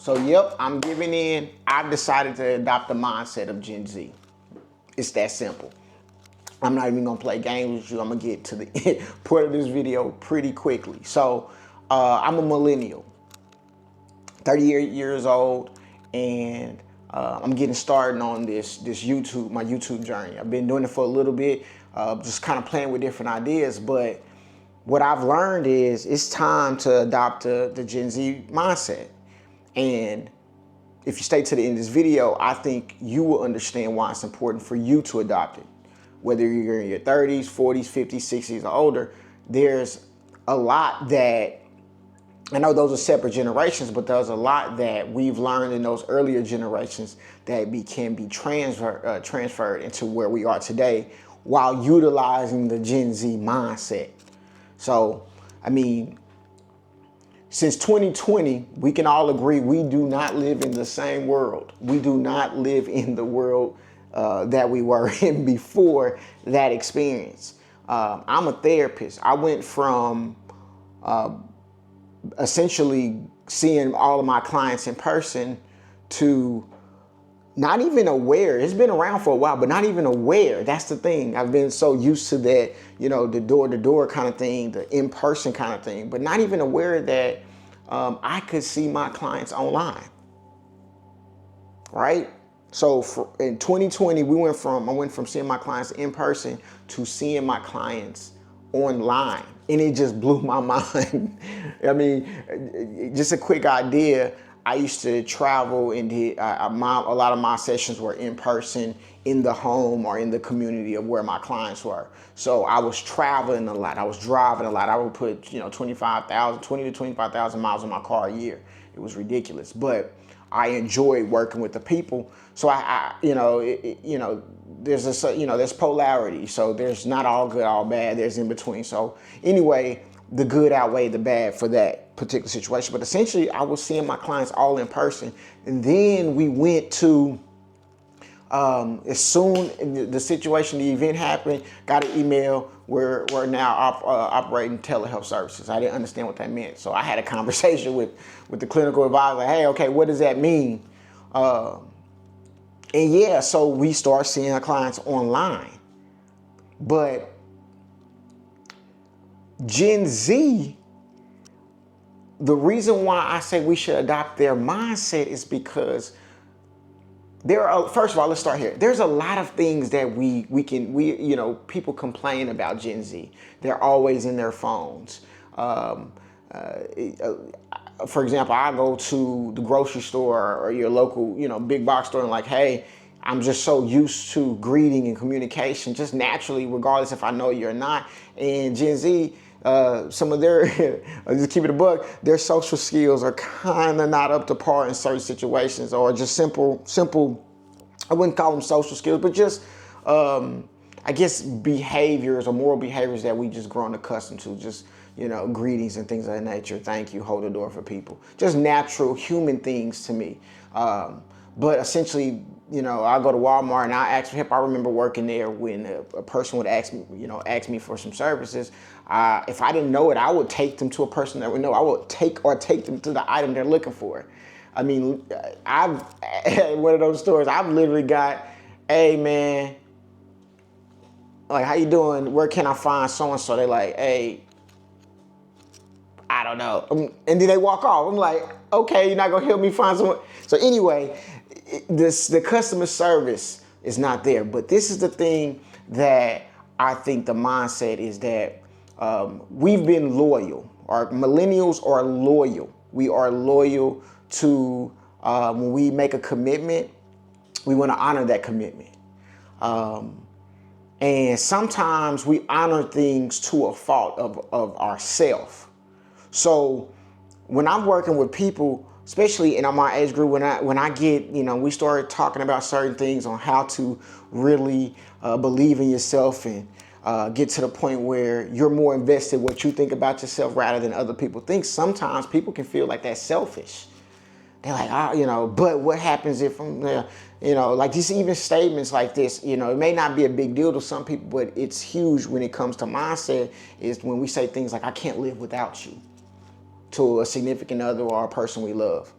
So yep, I'm giving in. I've decided to adopt the mindset of Gen Z. It's that simple. I'm not even gonna play games with you. I'm gonna get to the point of this video pretty quickly. So I'm a millennial, 38 years old, and I'm getting started on this my YouTube journey. I've been doing it for a little bit, just kind of playing with different ideas. But what I've learned is it's time to adopt the Gen Z mindset. And if you stay to the end of this video, I think you will understand why it's important for you to adopt it. Whether you're in your 30s, 40s, 50s, 60s, or older, there's a lot that, I know those are separate generations, but there's a lot that we've learned in those earlier generations that can be transferred into where we are today while utilizing the Gen Z mindset. So, I mean, since 2020, we can all agree we do not live in the same world. We do not live in the world that we were in before that experience. I'm a therapist. I went from essentially seeing all of my clients in person to not even aware. It's been around for a while, but not even aware. That's the thing. I've been so used to that, the door-to-door kind of thing, the in-person kind of thing, but not even aware that I could see my clients online, right? So in 2020, I went from seeing my clients in person to seeing my clients online, and it just blew my mind. I mean, just a quick idea. I used to travel and a lot of my sessions were in person in the home or in the community of where my clients were. So I was traveling a lot. I was driving a lot. I would put 20 to 25,000 miles on my car a year. It was ridiculous, but I enjoyed working with the people. So there's polarity. So there's not all good, all bad. There's in between. So anyway, the good outweighed the bad for that particular situation. But essentially, I was seeing my clients all in person. And then we went to, as soon the event happened, got an email, we're now operating telehealth services. I didn't understand what that meant. So I had a conversation with the clinical advisor. Like, hey, okay, what does that mean? And yeah, so we start seeing our clients online. But Gen Z, the reason why I say we should adopt their mindset is because first of all, let's start here. There's a lot of things that people complain about Gen Z. They're always in their phones. For example, I go to the grocery store or your local, big box store and like, hey, I'm just so used to greeting and communication, just naturally, regardless if I know you or not. And Gen Z, some of their, just keep it a buck, their social skills are kind of not up to par in certain situations, or just simple, I wouldn't call them social skills, but just, I guess, behaviors or moral behaviors that we just grown accustomed to, just, greetings and things of that nature. Thank you, hold the door for people. Just natural human things to me. But essentially, I go to Walmart and I ask for help. I remember working there when a person would ask me for some services. If I didn't know it, I would take them to a person that would know. I would take them to the item they're looking for. I mean, I've at one of those stores, I've literally got, hey man, like, how you doing? Where can I find so-and-so? They're like, hey, I don't know. And then they walk off. I'm like, okay, you're not gonna help me find someone. So anyway, the customer service is not there. But this is the thing that I think the mindset is that we've been loyal. Our millennials are loyal. We are loyal to when we make a commitment, we want to honor that commitment. And sometimes we honor things to a fault of ourself. So when I'm working with people, especially in my age group, when I get, we start talking about certain things on how to really believe in yourself and get to the point where you're more invested in what you think about yourself rather than other people think. Sometimes people can feel like that's selfish. They're like, but what happens if I'm there? Like these even statements like this, it may not be a big deal to some people, but it's huge when it comes to mindset, is when we say things like, I can't live without you, to a significant other or a person we love.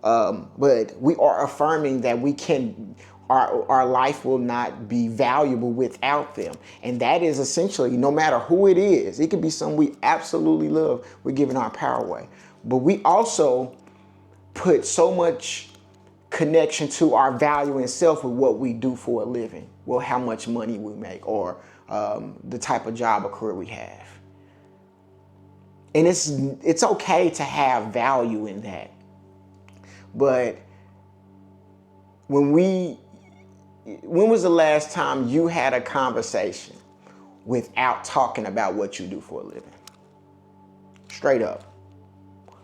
But we are affirming that we can, our life will not be valuable without them. And that is essentially, no matter who it is, it could be someone we absolutely love, we're giving our power away. But we also put so much connection to our value in self with what we do for a living. Well, how much money we make, or the type of job or career we have. And it's okay to have value in that. But when was the last time you had a conversation without talking about what you do for a living? Straight up.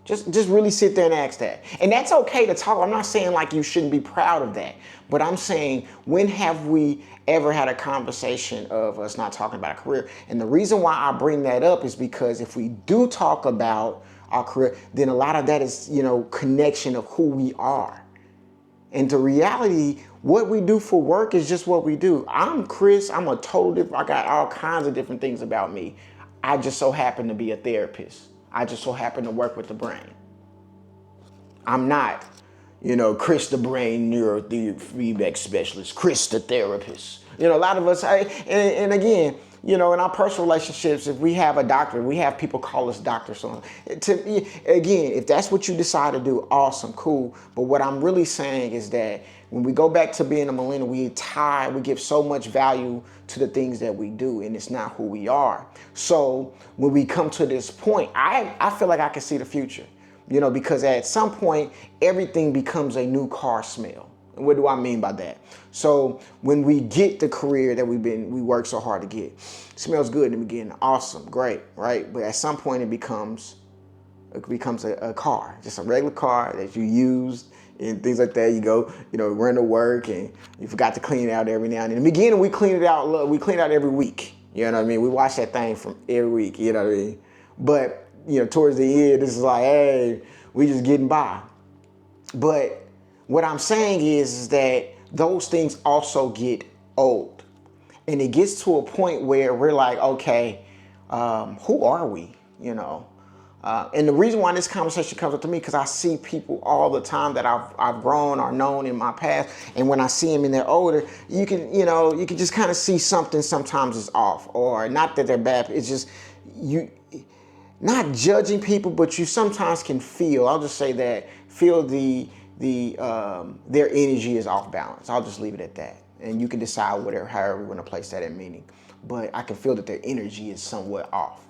Just really sit there and ask that. And that's okay to talk. I'm not saying like you shouldn't be proud of that. But I'm saying, when have we ever had a conversation of us not talking about a career? And the reason why I bring that up is because if we do talk about our career, then a lot of that is, connection of who we are. And the reality, what we do for work is just what we do. I'm Chris. I'm a total different. I got all kinds of different things about me. I just so happen to be a therapist. I just so happen to work with the brain. I'm not, Chris the brain neurofeedback specialist, Chris the therapist. A lot of us, and again, in our personal relationships, if we have a doctor, we have people call us doctors. So again, if that's what you decide to do, awesome, cool. But what I'm really saying is that when we go back to being a millennial, we give so much value to the things that we do, and it's not who we are. So when we come to this point, I feel like I can see the future, because at some point, everything becomes a new car smell. And what do I mean by that? So when we get the career that we work so hard to get, it smells good in the beginning, awesome, great, right? But at some point it becomes a car, just a regular car that you used and things like that. You go, run to work and you forgot to clean it out every now and then. In the beginning, we clean it out. We clean it out every week. You know what I mean? We wash that thing from every week. You know what I mean? But towards the end, this is like, hey, we just getting by. But what I'm saying is that those things also get old, and it gets to a point where we're like, okay, who are we? And the reason why this conversation comes up to me, because I see people all the time that I've grown or known in my past, and when I see them and they're older, you can just kind of see something sometimes is off, or not that they're bad. It's just you not judging people, but you sometimes can feel. I'll just say that feel their energy is off balance. I'll just leave it at that, and you can decide however you want to place that in meaning. But I can feel that their energy is somewhat off.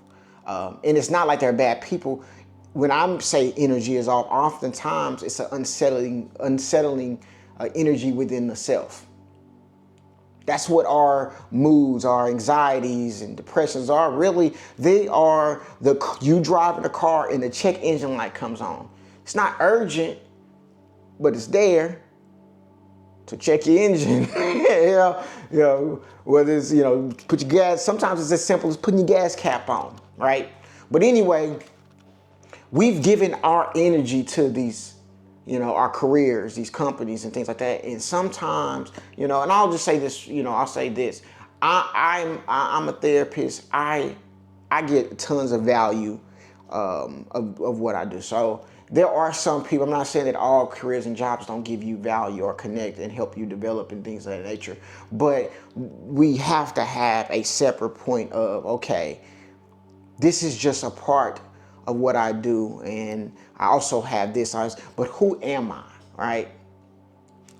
And it's not like they're bad people. When I say energy is off, oftentimes it's an unsettling energy within the self. That's what our moods, our anxieties and depressions are. Really, they are you driving a car and the check engine light comes on. It's not urgent, but it's there to check your engine. Whether it's, put your gas, sometimes it's as simple as putting your gas cap on, right? But anyway, we've given our energy to these, our careers, these companies and things like that. And sometimes, and I'll just say this, I'll say this. I'm a therapist. I get tons of value of what I do. So there are some people, I'm not saying that all careers and jobs don't give you value or connect and help you develop and things of that nature, but we have to have a separate point of, okay, this is just a part of what I do, and I also have this, but who am I, right?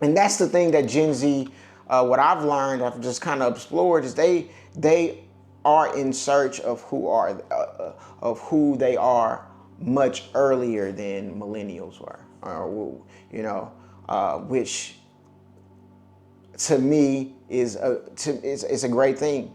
And that's the thing that Gen Z, what I've learned, I've just kind of explored, is they are in search of who they are much earlier than millennials were, which to me is a great thing.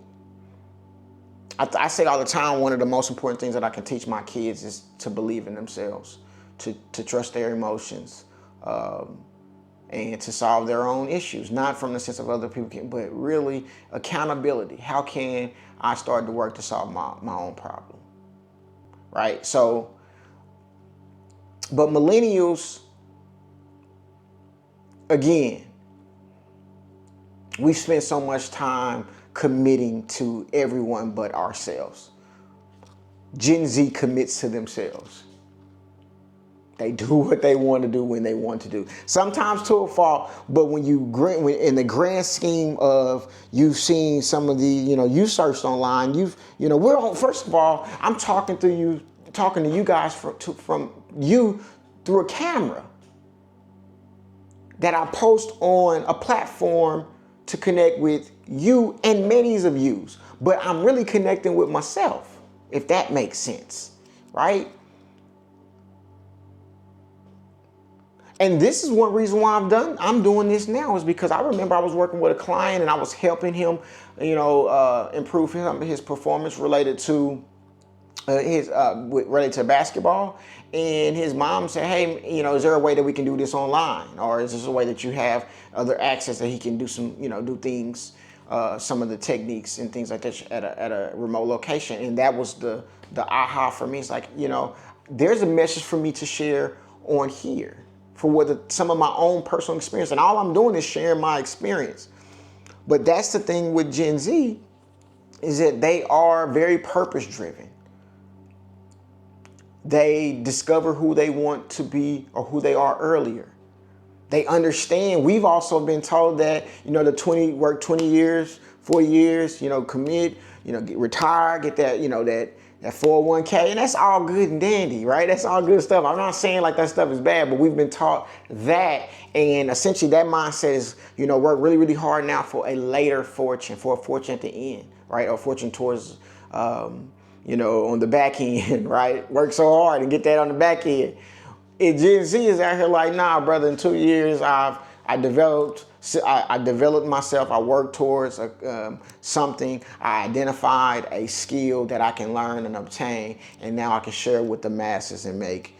I say all the time, one of the most important things that I can teach my kids is to believe in themselves, to trust their emotions, and to solve their own issues, not from the sense of other people, but really accountability. How can I start to work to solve my own problem, right? So, but millennials, again, we spend so much time committing to everyone but ourselves. Gen Z commits to themselves. They do what they want to do when they want to do. Sometimes to a fault, but when in the grand scheme of you've seen some of the, you searched online, we're on. First of all, I'm talking to you guys from you through a camera that I post on a platform to connect with you and many of yous. But I'm really connecting with myself, if that makes sense, right? And this is one reason why I'm doing this now, is because I remember I was working with a client and I was helping him, improve his performance related to related to basketball. And his mom said, hey, is there a way that we can do this online? Or is this a way that you have other access that he can do some, do things, some of the techniques and things like that at a remote location? And that was the aha for me. It's like, there's a message for me to share on here for some of my own personal experience. And all I'm doing is sharing my experience. But that's the thing with Gen Z, is that they are very purpose driven. They discover who they want to be or who they are earlier. They understand. We've also been told that, work 20 years, 40 years, commit, get retired, get that, that 401k, and that's all good and dandy, right? That's all good stuff. I'm not saying like that stuff is bad, but we've been taught that, and essentially that mindset is, work really, really hard now for a later fortune, for a fortune at the end, right? Or fortune towards, on the back end, right? Work so hard and get that on the back end. And Gen Z is out here like, nah, brother, in 2 years, I developed myself. I worked towards something. I identified a skill that I can learn and obtain, and now I can share with the masses and make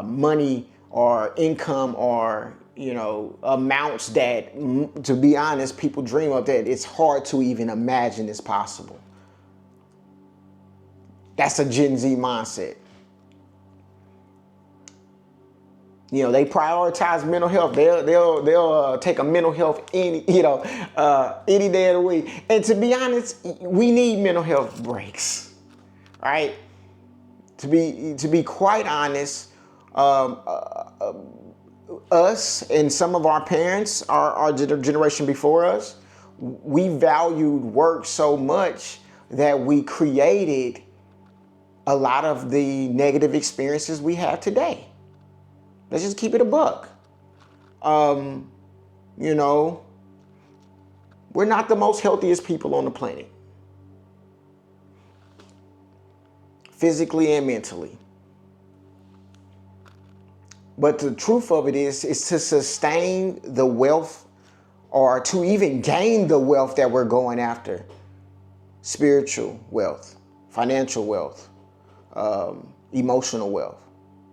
money or income or amounts that, to be honest, people dream of, that it's hard to even imagine is possible. That's a Gen Z mindset. They prioritize mental health. They'll take a mental health any day of the week. And to be honest, we need mental health breaks, right? To be quite honest, us and some of our parents, our generation before us, we valued work so much that we created a lot of the negative experiences we have today. Let's just keep it a buck. We're not the most healthiest people on the planet, physically and mentally. But the truth of it is to sustain the wealth, or to even gain the wealth that we're going after, spiritual wealth, financial wealth, emotional wealth.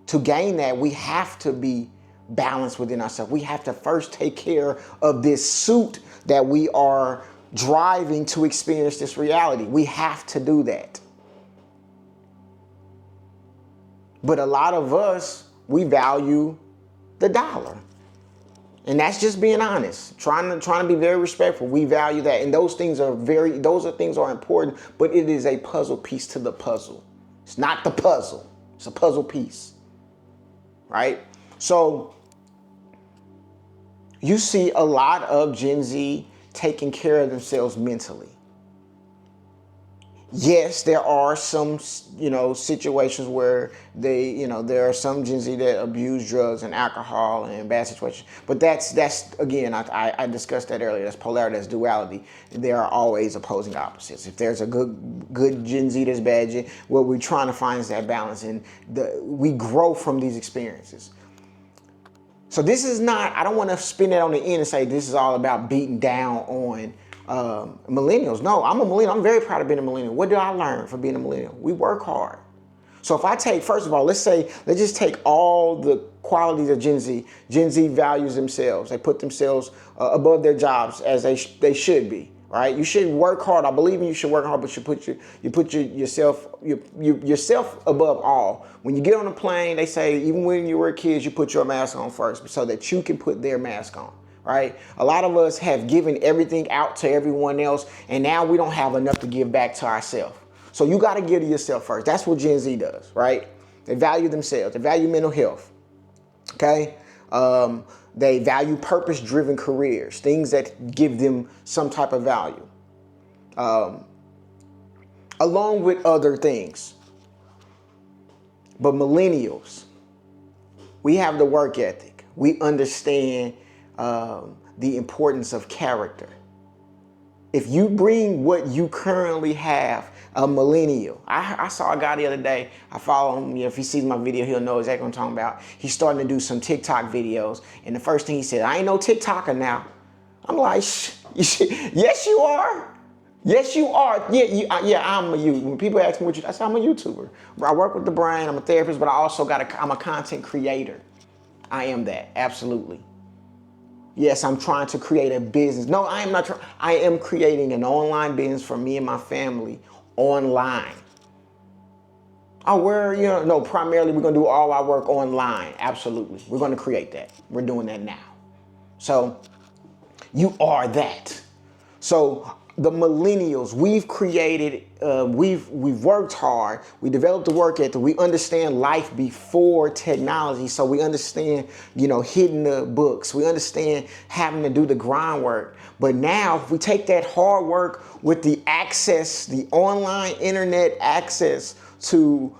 To gain that, we have to be balanced within ourselves. We have to first take care of this suit that we are driving to experience this reality. We have to do that. But a lot of us, we value the dollar. And that's just being honest, trying to be very respectful. We value that. And those things are important, but it is a puzzle piece to the puzzle. It's not the puzzle. It's a puzzle piece. Right? So you see a lot of Gen Z taking care of themselves mentally. Yes, there are some, situations where there are some Gen Z that abuse drugs and alcohol and bad situations. But that's again, I discussed that earlier. That's polarity, that's duality. There are always opposing opposites. If there's a good Gen Z, there's bad Gen. What we're trying to find is that balance, and we grow from these experiences. So this is not, I don't want to spin that on the end and say this is all about beating down on millennials. No, I'm a millennial. I'm very proud of being a millennial. What did I learn from being a millennial? We work hard. So if I take, first of all, let's just take all the qualities of Gen Z. Gen Z values themselves. They put themselves above their jobs, as they should be, right? You should work hard. I believe you should work hard, but you put yourself above all. When you get on a plane, they say, even when you were kids, you put your mask on first so that you can put their mask on. Right? A lot of us have given everything out to everyone else, and now we don't have enough to give back to ourselves. So you got to give to yourself first. That's what Gen Z does, right? They value themselves. They value mental health. Okay. They value purpose-driven careers, things that give them some type of value, along with other things. But millennials, we have the work ethic. We understand the importance of character. If you bring what you currently have, a millennial. I saw a guy the other day. I follow him. If he sees my video, he'll know exactly what I'm talking about. He's starting to do some TikTok videos. And the first thing he said, I ain't no TikToker now. I'm like, yes, you are. Yes, you are. Yeah, I'm a you. When people ask me what you, I say I'm a YouTuber. I work with the brand. I'm a therapist, but I also I'm a content creator. I am that, absolutely. Yes, I'm trying to create a business. No, I am not. I am creating an online business for me and my family online. Oh, no, primarily we're going to do all our work online. Absolutely. We're going to create that. We're doing that now. So you are that. So the millennials, we've created, we've worked hard. We developed the work ethic. We understand life before technology. So we understand, hitting the books. We understand having to do the grind work. But now if we take that hard work with the access, the online internet access to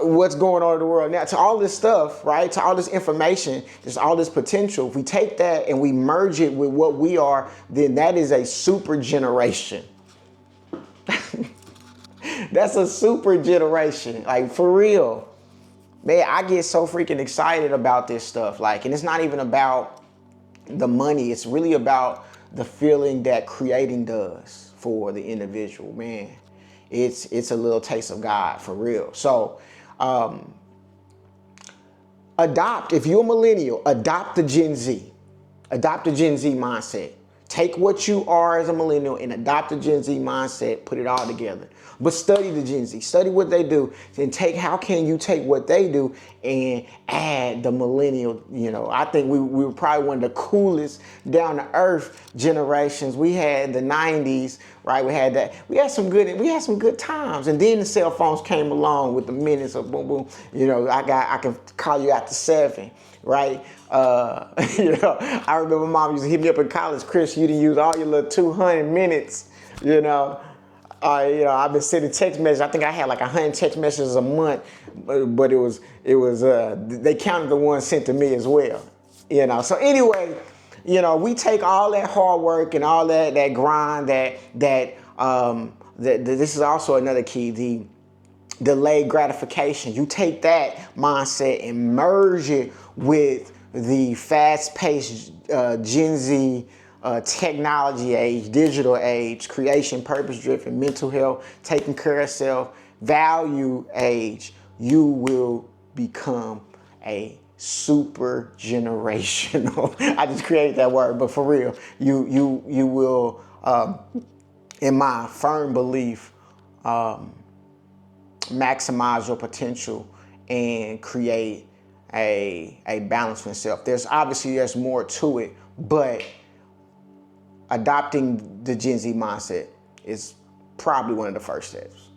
what's going on in the world now, to all this stuff, right? To all this information, there's all this potential. If we take that and we merge it with what we are, then that is a super generation. That's a super generation, like for real. Man, I get so freaking excited about this stuff. And it's not even about the money. It's really about the feeling that creating does for the individual, man. It's a little taste of God, for real. So if you're a millennial, adopt the Gen Z. Adopt the Gen Z mindset. Take what you are as a millennial and adopt the Gen Z mindset, put it all together. But study the Gen Z, study what they do, and how can you take what they do and add the millennial, I think we were probably one of the coolest down to earth generations. We had the 90s, right? We had some good times. And then the cell phones came along with the minutes of boom, boom. I can call you after 7, right? I remember mom used to hit me up in college, Chris, you didn't use all your little 200 minutes, I've been sending text messages. I think I had like 100 text messages a month, but it was they counted the ones sent to me as well, So anyway, we take all that hard work and all that grind that this is also another key, the delayed gratification. You take that mindset and merge it with the fast-paced Gen Z technology age, digital age, creation, purpose-driven, mental health, taking care of self, value age. You will become a super generational. I just created that word, but for real, you will, in my firm belief, maximize your potential and create a balance for yourself. There's more to it, but adopting the Gen Z mindset is probably one of the first steps.